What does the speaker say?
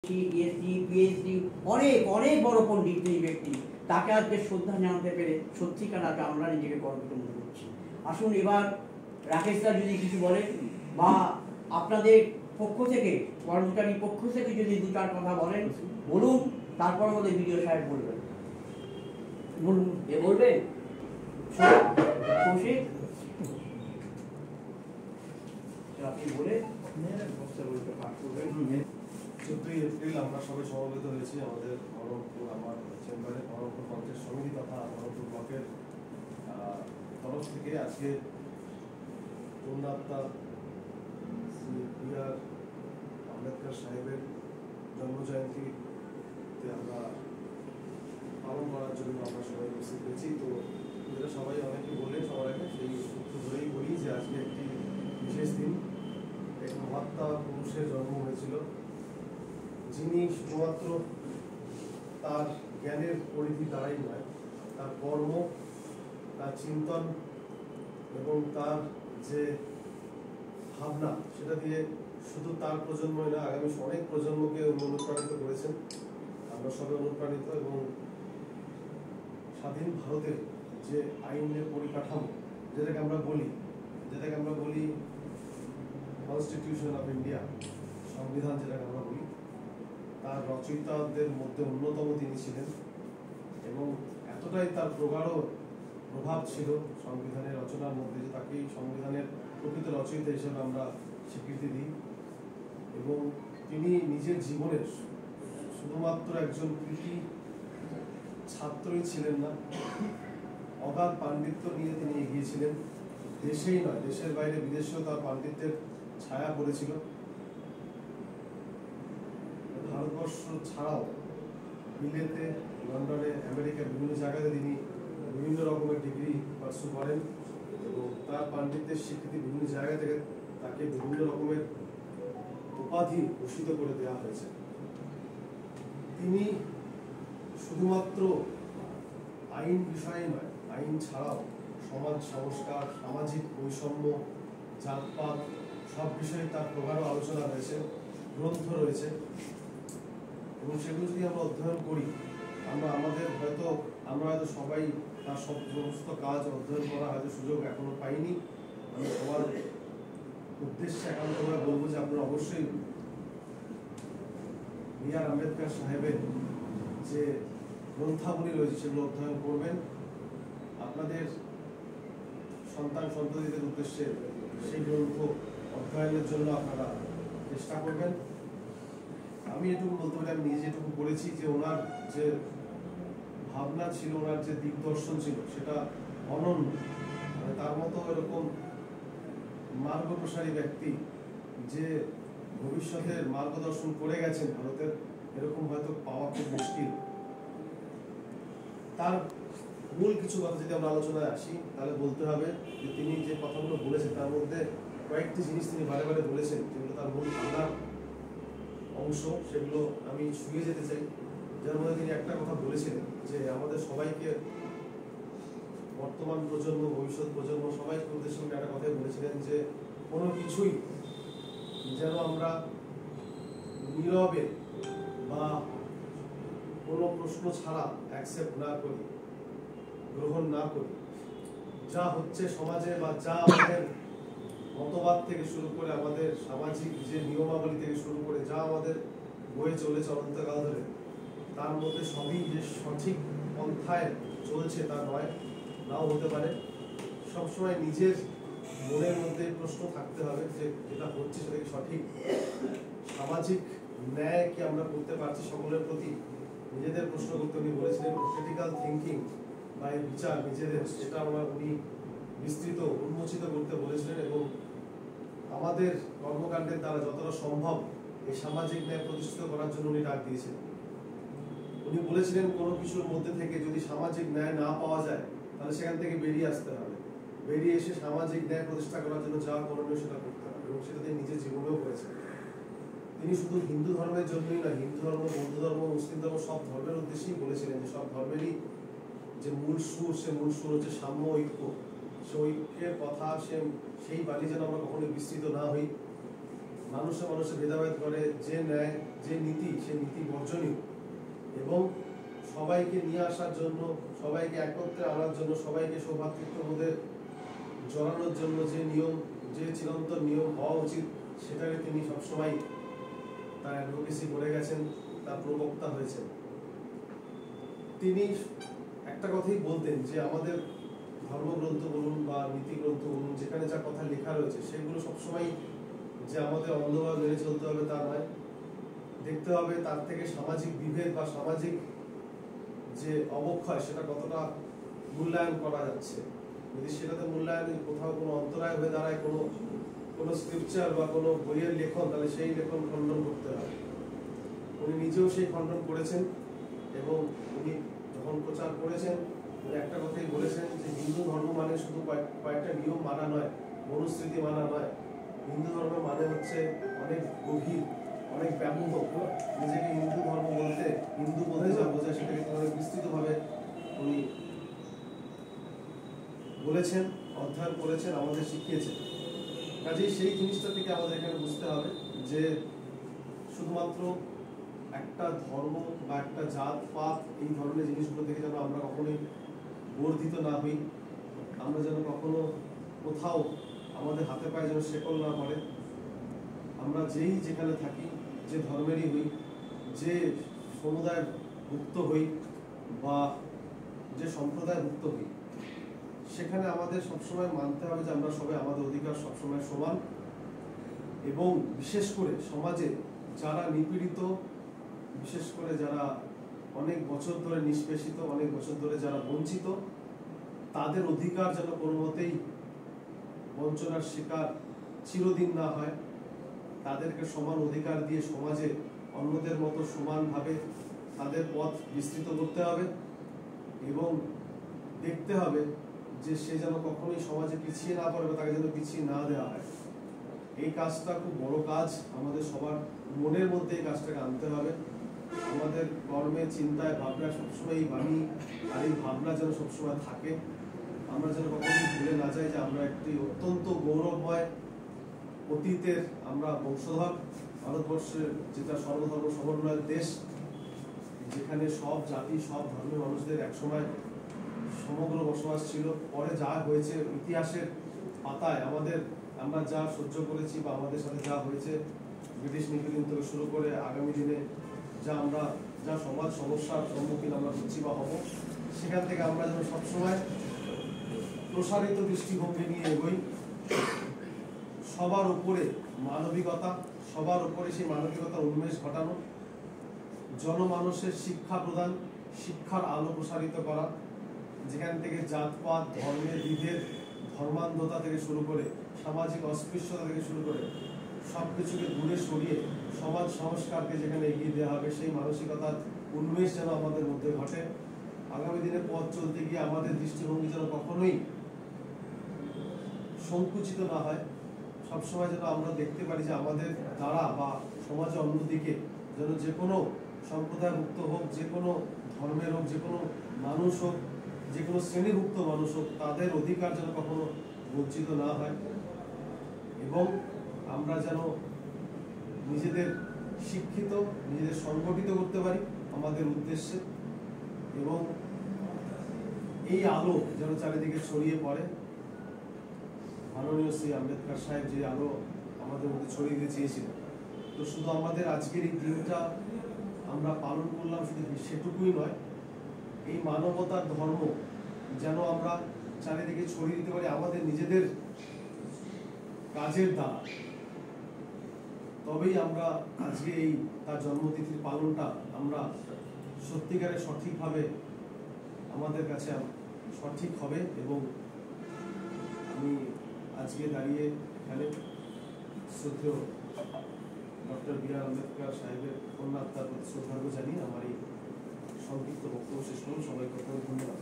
PhD PhD অনেক অনেক বড় পণ্ডিত এই ব্যক্তি, তাকে আজকে শ্রদ্ধা জানাতে পেরে সত্যিকার আজকে আমরা নিজেকে গর্বিত মনে করছি। আসুন এবার রাকেশদা যদি কিছু বলেন বা আপনাদের পক্ষ থেকে কর্মচারীর পক্ষ থেকে যদি দু চার কথা বলেন বলুন, তারপর আমাদের ভিডিও সাহেব বলবেন। বলুন, এ বলবেন আপনি বলে 14 এপ্রিল আমরা সবাই সমবেত হয়েছি আমাদের বহরমপুর আমার চেম্বারে বহরমপুর পঞ্চায়েত সমিতি তথা বহরমপুর ব্লকের তরফ থেকে আজকে পূর্ণাত্মা শ্রী বি.আর. আম্বেদকর সাহেবের জন্মজয়ন্তীতে আমরা পালন করার জন্য আমরা সবাই উপস্থিত হয়েছি। তো এটা সবাই অনেকে বলে সবার আগে সেই সূত্র ধরেই বলি যে আজকে একটি বিশেষ দিন। এক মহাত্মা পুরুষের জন্ম হয়েছিল, যিনি শুধুমাত্র তার জ্ঞানের পরিধি দ্বারাই নয়, তার কর্ম, তার চিন্তন এবং তার যে ভাবনা, সেটা দিয়ে শুধু তার প্রজন্মই না, আগামী অনেক প্রজন্মকে অনুপ্রাণিত করেছেন। আমরা সবাই অনুপ্রাণিত এবং স্বাধীন ভারতের যে আইনের পরিকাঠামো, যেটাকে আমরা বলি কনস্টিটিউশন অফ ইন্ডিয়া, সংবিধান যেটাকে আমরা বলি, তার রচয়িতাদের মধ্যে অন্যতম তিনি ছিলেন এবং এতটাই তার প্রগাঢ় প্রভাব ছিল সংবিধানের রচনার মধ্যে যে তাকে সংবিধানের প্রকৃত রচয়িতা হিসেবে আমরা স্বীকৃতি দিই। এবং তিনি নিজের জীবনের শুধুমাত্র একজন কৃতি ছাত্রই ছিলেন না, অগাধ পাণ্ডিত্য নিয়ে তিনি এগিয়েছিলেন। দেশেই নয়, দেশের বাইরে বিদেশেও তার পাণ্ডিত্যের ছায়া পড়েছিল। ভারতবর্ষ ছাড়াও দিল্লিতে, লন্ডনে, আমেরিকার বিভিন্ন জায়গাতে তিনি বিভিন্ন রকমের ডিগ্রি পার্সু করেন এবং তার পাণ্ডিত্যের স্বীকৃতি বিভিন্ন জায়গা থেকে তাকে বিভিন্ন রকমের উপাধি ভূষিত করে দেওয়া হয়েছে। তিনি শুধুমাত্র আইন বিষয়ে নয়, আইন ছাড়াও সমাজ সংস্কার, সামাজিক বৈষম্য, জাতপাত সব বিষয়ে তার প্রগাঢ় আলোচনা রয়েছে, গ্রন্থ রয়েছে এবং সেগুলো যদি আমরা অধ্যয়ন করি, আমরা হয়তো সবাই তার সমস্ত কাজ অধ্যয়ন করা হয়তো সুযোগ এখনো পাইনি। আমি সবার উদ্দেশ্যে একান্তভাবে বলবো যে আপনারা অবশ্যই বি.আর. আম্বেদকর সাহেবের যে গ্রন্থাবলী রয়েছে সেগুলো অধ্যয়ন করবেন। আপনাদের সন্তান সন্ততিদের উদ্দেশ্যে সেই গ্রন্থ অধ্যয়নের জন্য আপনারা চেষ্টা করবেন। আমি এটুকু বলতে পারি, আমি নিজে যেটুকু পড়েছি, যে ওনার যে ভাবনা ছিল, ওনার যে দিগদর্শন ছিল, সেটা অনন্য। মানে তার মতো এরকম মার্গপ্রসারী ব্যক্তি যে ভবিষ্যতের মার্গদর্শন করে গেছেন ভারতের, এরকম হয়তো পাওয়া খুব মুশকিল। তার মূল কিছু কথা যদি আমরা আলোচনায় আসি, তাহলে বলতে হবে যে তিনি যে কথাগুলো বলেছেন তার মধ্যে কয়েকটি জিনিস তিনি বারে বারে বলেছেন, যেগুলো তার মূল ভাবনার অংশ, সেগুলো আমি ছুঁয়ে যেতে চাই। যার মধ্যে তিনি একটা কথা বলেছিলেন যে আমাদের সবাইকে, বর্তমান প্রজন্ম, ভবিষ্যৎ প্রজন্ম সবাইকে উদ্দেশ্য করে একটা কথাই বলেছিলেন যে কোনো কিছুই যেন আমরা নীরবে বা কোনো প্রশ্ন ছাড়া অ্যাকসেপ্ট না করি, গ্রহণ না করি। যা হচ্ছে সমাজে বা যা আমাদের মতবাদ থেকে শুরু করে, আমাদের সামাজিক যে নিয়মাবলী থেকে শুরু করে যা আমাদের বয়ে চলেছে অনন্তকাল ধরে, তার মধ্যে সবই যে সঠিক পন্থায় চলছে তা নয়, নাও হতে পারে। সবসময় নিজের মনের মধ্যে প্রশ্ন থাকতে হবে যে যেটা হচ্ছে সেটা কি সঠিক, সামাজিক ন্যায় কি আমরা করতে পারছি সকলের প্রতি, নিজেদের প্রশ্ন করতে উনি বলেছিলেন। ক্রিটিক্যাল থিঙ্কিং বা বিচার নিজেদের, সেটা উনি বিস্তৃত উন্মোচিত করতে বলেছিলেন এবং আমাদের কর্মকাণ্ডের দ্বারা যতটা সম্ভব এই সামাজিক ন্যায় প্রতিষ্ঠিত করার জন্য উনি ডাক দিয়েছেন। উনি বলেছিলেন কোনো কিছুর মধ্যে থেকে যদি সামাজিক ন্যায় না পাওয়া যায় তাহলে সেখান থেকে বেরিয়ে আসতে হবে, বেরিয়ে এসে সামাজিক ন্যায় প্রতিষ্ঠা করার জন্য যা করণীয় সেটা করতে হবে এবং সেটা তিনি নিজের জীবনেও করেছেন। তিনি শুধু হিন্দু ধর্মের জন্যই না, হিন্দু ধর্ম, বৌদ্ধ ধর্ম, মুসলিম ধর্ম সব ধর্মের উদ্দেশ্যেই বলেছিলেন যে সব ধর্মেরই যে মূল সুর, সে মূল সুর হচ্ছে সাম্য, ঐক্য। সে ঐক্যের কথা, সেই বাণী যেন আমরা কখনো বিস্তৃত না হই। মানুষে মানুষে ভেদাভেদ করে, যে ন্যায় যে নীতি সেই নীতি বর্জনীয়, এবং সবাইকে নিয়ে আসার জন্য, সবাইকে একত্রে আনার জন্য, সবাইকে সৌভ্রাতৃত্ববোধে জড়ানোর জন্য যে নিয়ম, যে চিরন্তন নিয়ম হওয়া উচিত, সেটাকে তিনি সবসময় তার অ্যাডভোকেসি করে গেছেন, তার প্রবক্তা হয়েছেন। তিনি একটা কথাই বলতেন যে আমাদের ধর্মগ্রন্থ বলুন বা নীতিগ্রন্থ বলুন, যেখানে যা কথা লেখা রয়েছে সেগুলো সবসময় যে আমাদের অন্ধভাবে মেনে চলতে হবে তা নয়, দেখতে হবে তার থেকে সামাজিক বিভেদ বা সামাজিক যে অবক্ষয় সেটা কতটা মূল্যায়ন করা যাচ্ছে। যদি সেটাতে মূল্যায়ন কোথাও কোনো অন্তরায় হয়ে দাঁড়ায়, কোনো স্ক্রিপচার বা কোনো বইয়ের লেখন, তাহলে সেই লেখন খণ্ডন করতে হবে। উনি নিজেও সেই খণ্ডন করেছেন, এবং উনি যখন প্রচার করেছেন উনি একটা কথাই বলেছেন যে হিন্দু ধর্ম মানে শুধু কয়েকটা নিয়ম মানা নয়, মনুস্মৃতি মানা নয়। হিন্দু ধর্ম মানে হচ্ছে অনেক গভীর, অনেক ব্যাপক। নিজেকে হিন্দু ধর্ম বলতে, হিন্দু বলতে যা বোঝায় সেটাকে অনেক বিস্তৃতভাবে উনি বলেছেন, অধ্যয়ন করেছেন, আমাদের শিখিয়েছেন। কাজেই সেই জিনিসটা থেকে আমাদের এখানে বুঝতে হবে যে শুধুমাত্র একটা ধর্ম বা একটা জাত পাত এই ধরনের জিনিসগুলো থেকে যেন আমরা কখনোই বর্ধিত না হই, আমরা যেন কখনো কোথাও আমাদের হাতে পায়ে যেন শেকল না পড়ে। আমরা যেই যেখানে থাকি, যে ধর্মেরই হই, যে সমুদায় ভুক্ত হই বা যে সম্প্রদায় ভুক্ত হই, সেখানে আমাদের সবসময় মানতে হবে যে আমরা সবাই আমাদের অধিকার সবসময় সমান, এবং বিশেষ করে সমাজে যারা নিপীড়িত, বিশেষ করে যারা অনেক বছর ধরে নিষ্পেষিত, অনেক বছর ধরে যারা বঞ্চিত, তাদের অধিকার যেন কোনো মতেই বঞ্চনার শিকার চিরদিন না হয়। তাদেরকে সমান অধিকার দিয়ে সমাজে অন্যদের মতো সমানভাবে তাদের পথ বিস্তৃত করতে হবে, এবং দেখতে হবে যে সে যেন কখনোই সমাজে পিছিয়ে না পড়ে, তাকে যেন পিছিয়ে না দেওয়া হয়। এই কাজটা খুব বড় কাজ, আমাদের সবার মনের মধ্যে এই কাজটাকে আনতে হবে। আমাদের কর্মে, চিন্তায়, ভাবনায় সবসময় এই বাণী আর এই ভাবনা যেন সবসময় থাকে। আমরা যেন কখনোই ভুলে না যাই যে আমরা একটি অত্যন্ত গৌরবময় অতীতের আমরা বংশধর। ভারতবর্ষের যেটা সর্বধর্ম সমন্বয়ের দেশ, যেখানে সব জাতি, সব ধর্মের মানুষদের একসময় সমগ্র বসবাস ছিল। পরে যা হয়েছে ইতিহাসের পাতায় আমরা যা সহ্য করেছি বা আমাদের সাথে যা হয়েছে ব্রিটিশ নিপীড়ন থেকে শুরু করে আগামী দিনে যা সমাজ সমস্যার সম্মুখীন আমরা হচ্ছি বা হব, সেখান থেকে আমরা যেন সবসময় প্রসারিত দৃষ্টিভঙ্গি নিয়ে এগোই। সবার উপরে মানবিকতা, সবার উপরে সেই মানবিকতার উন্মেষ ঘটানো, জনমানুষের শিক্ষা প্রদান, শিক্ষার আলো প্রসারিত করা, যেখান থেকে জাতপাত, ধর্মের বিভেদ, ধর্মান্ধতা থেকে শুরু করে সামাজিক অস্পৃশ্যতা থেকে শুরু করে সবকিছুকে দূরে সরিয়ে সমাজ সংস্কারকে যেখানে এগিয়ে দেওয়া হবে, সেই মানসিকতার উন্মেষ যেন আমাদের মধ্যে ঘটে। আগামী দিনে পথ চলতে গিয়ে আমাদের দৃষ্টিভঙ্গি যেন কখনোই সংকুচিত না হয়। সবসময় যেন আমরা দেখতে পারি যে আমাদের দ্বারা বা সমাজে অন্যদিকে যেন যে কোনো সম্প্রদায়ভুক্ত হোক, যে কোনো ধর্মের হোক, যে কোনো মানুষ হোক, যে কোনো শ্রেণীভুক্ত মানুষ হোক, তাদের অধিকার যেন কখনো বঞ্চিত না হয়, এবং আমরা যেন নিজেদের শিক্ষিত, নিজেদের সংগঠিত করতে পারি আমাদের উদ্দেশ্যে, এবং এই আলো যেন চারিদিকে ছড়িয়ে পড়ে। মাননীয় শ্রী আম্বেদকর সাহেব যে আলো আমাদের মধ্যে ছড়িয়ে দিতে চেয়েছিলেন, তো শুধু আমাদের আজকের এই দিনটা আমরা পালন করলাম শুধু সেটুকুই নয়, এই মানবতার ধর্ম যেন আমরা চারিদিকে ছড়িয়ে দিতে পারি আমাদের নিজেদের কাজের দ্বারা। তবেই আমরা আজকে এই তার জন্মতিথির পালনটা আমরা সত্যিকারে সঠিকভাবে আমাদের কাছে সঠিক হবে। এবং আমি আজকে দাঁড়িয়ে এখানে শ্রদ্ধেয় ডক্টর বি.আর. আম্বেদকর সাহেবের কন্যাত্মার প্রতি শ্রদ্ধার্ঘ্য জানিয়ে আমার এই সংক্ষিপ্ত বক্তব্য শেষ করুন। সবাইকে ধন্যবাদ।